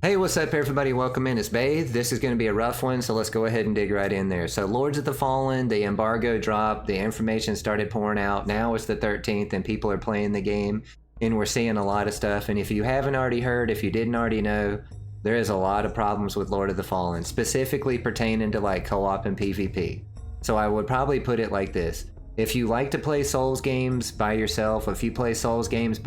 Hey, what's up everybody? Welcome in. It's Bathe. This is going to be a rough one, so let's go ahead and dig right in there. So Lords of the Fallen, the embargo dropped, the information started pouring out. Now it's the 13th and people are playing the game and we're seeing a lot of stuff. And if you haven't already heard, if you didn't already know, there is a lot of problems with Lord of the Fallen, specifically pertaining to like co-op and PvP. So I would probably put it like this. If you like to play Souls games by yourself, if you play Souls games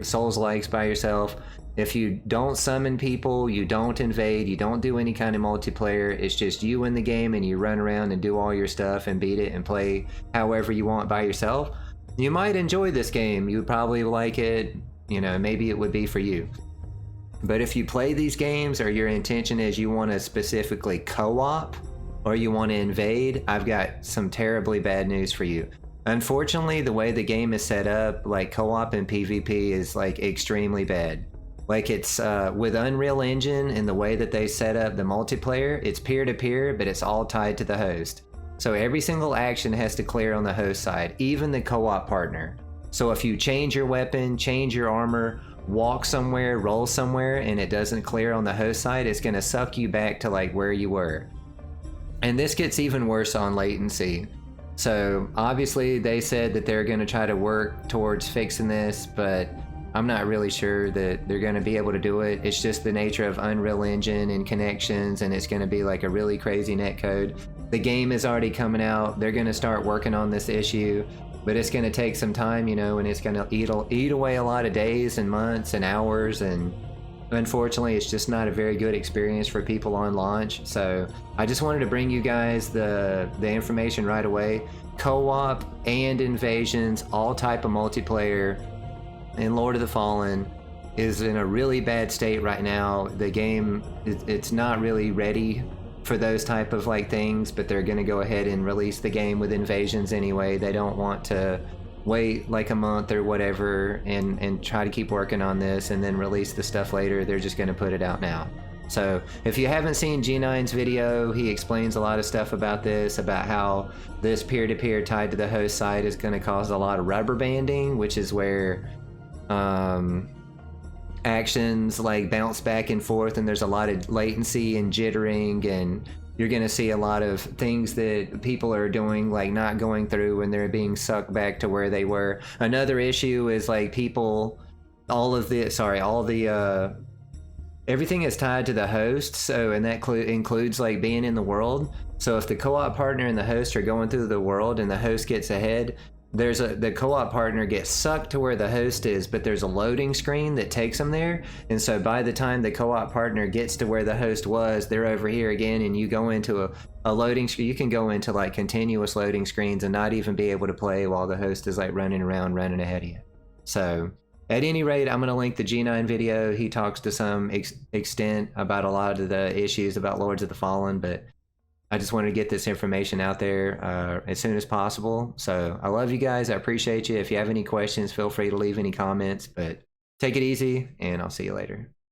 Souls-likes by yourself, if you don't summon people, you don't invade, you don't do any kind of multiplayer, it's just you in the game and you run around and do all your stuff and beat it and play however you want by yourself, you might enjoy this game. You would probably like it, you know, maybe it would be for you. But if you play these games or your intention is you want to specifically co-op or you want to invade, I've got some terribly bad news for you. Unfortunately, the way the game is set up, like co-op and PvP is like extremely bad. Like it's with Unreal Engine and the way that they set up the multiplayer, it's peer-to-peer, but it's all tied to the host. So every single action has to clear on the host side, even the co-op partner. So if you change your weapon, change your armor, walk somewhere, roll somewhere, and it doesn't clear on the host side, it's gonna suck you back to like where you were. And this gets even worse on latency. So obviously they said that they're gonna try to work towards fixing this, but I'm not really sure that they're going to be able to do it. It's just the nature of Unreal Engine and connections, and it's going to be like a really crazy netcode. The game is already coming out. They're going to start working on this issue, but it's going to take some time, you know, and it's going to eat away a lot of days and months and hours, and unfortunately it's just not a very good experience for people on launch. So I just wanted to bring you guys the information right away. Co-op and invasions, all type of multiplayer, and Lord of the Fallen is in a really bad state right now. The game, it's not really ready for those type of like things, but they're gonna go ahead and release the game with invasions anyway. They don't want to wait like a month or whatever and try to keep working on this and then release the stuff later. They're just gonna put it out now. So if you haven't seen Jeenine's video, he explains a lot of stuff about this, about how this peer-to-peer tied to the host side is gonna cause a lot of rubber banding, which is where actions like bounce back and forth, and there's a lot of latency and jittering, and you're gonna see a lot of things that people are doing like not going through when they're being sucked back to where they were. Another issue is like people, everything is tied to the host, so, and that includes like being in the world. So if the co-op partner and the host are going through the world and the host gets ahead, the co-op partner gets sucked to where the host is, but there's a loading screen that takes them there, and so by the time the co-op partner gets to where the host was, they're over here again, and you go into a loading screen. You can go into like continuous loading screens and not even be able to play while the host is like running around, running ahead of you. So at any rate, I'm going to link the Jeenine video. He talks to some extent about a lot of the issues about Lords of the Fallen, but I just wanted to get this information out there as soon as possible. So I love you guys. I appreciate you. If you have any questions, feel free to leave any comments, but take it easy and I'll see you later.